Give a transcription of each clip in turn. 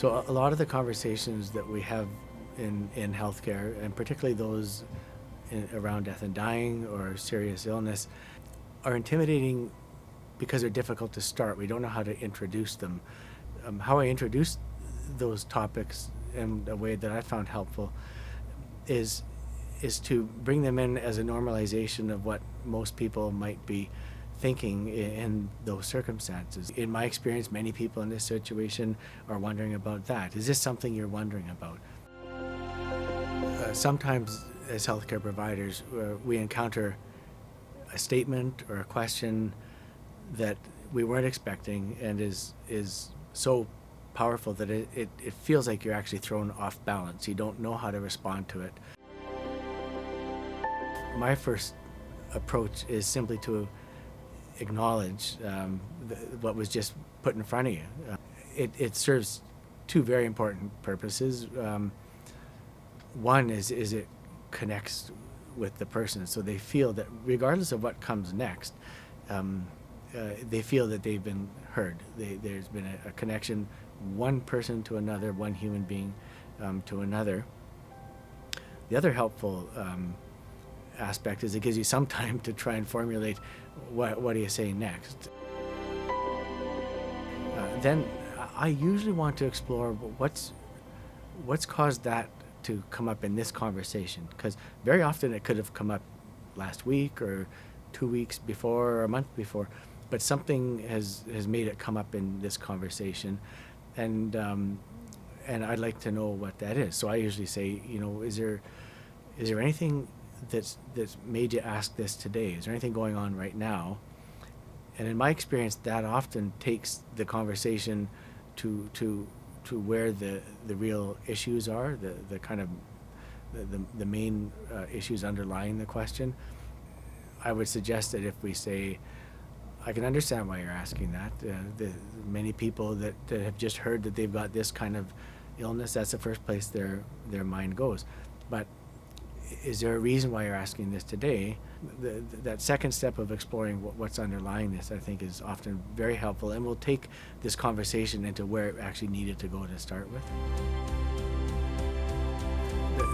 So a lot of the conversations that we have in healthcare, and particularly those around death and dying or serious illness, are intimidating because they're difficult to start. We don't know how to introduce them. How I introduce those topics in a way that I found helpful is to bring them in as a normalization of what most people might be thinking in those circumstances. In my experience, many people in this situation are wondering about that. Is this something you're wondering about? Sometimes as healthcare providers, we encounter a statement or a question that we weren't expecting and is so powerful that it feels like you're actually thrown off balance. You don't know how to respond to it. My first approach is simply to acknowledge what was just put in front of you. It serves two very important purposes. One is it connects with the person, so they feel that regardless of what comes next, they feel that they've been heard. There's been a connection, one person to another, one human being to another. The other helpful aspect is it gives you some time to try and formulate what do you say next. Then I usually want to explore what's caused that to come up in this conversation, because very often it could have come up last week or 2 weeks before or a month before, but something has made it come up in this conversation, and I'd like to know what that is. So I usually say, is there anything that's made you ask this today? Is there anything going on right now? And in my experience, that often takes the conversation to where the real issues are, the kind of the main issues underlying the question. I would suggest that if we say, I can understand why you're asking that. The many people that have just heard that they've got this kind of illness, that's the first place their mind goes. But is there a reason why you're asking this today? That second step of exploring what's underlying this, I think, is often very helpful and will take this conversation into where it actually needed to go to start with.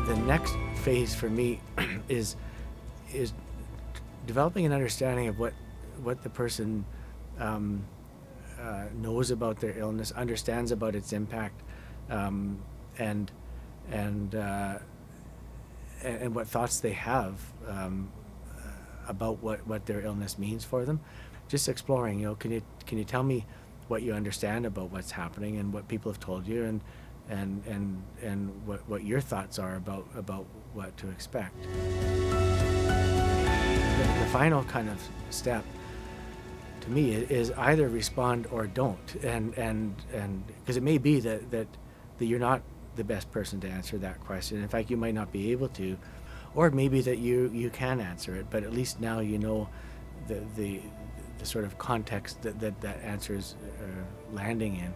The next phase for me is developing an understanding of what the person knows about their illness, understands about its impact, and what thoughts they have about what their illness means for them. Just exploring, can you tell me what you understand about what's happening and what people have told you, and what your thoughts are about what to expect. The final kind of step to me is either respond or don't, and because it may be that you're not the best person to answer that question. In fact, you might not be able to, or maybe that you can answer it, but at least now you know the sort of context that answer is landing in.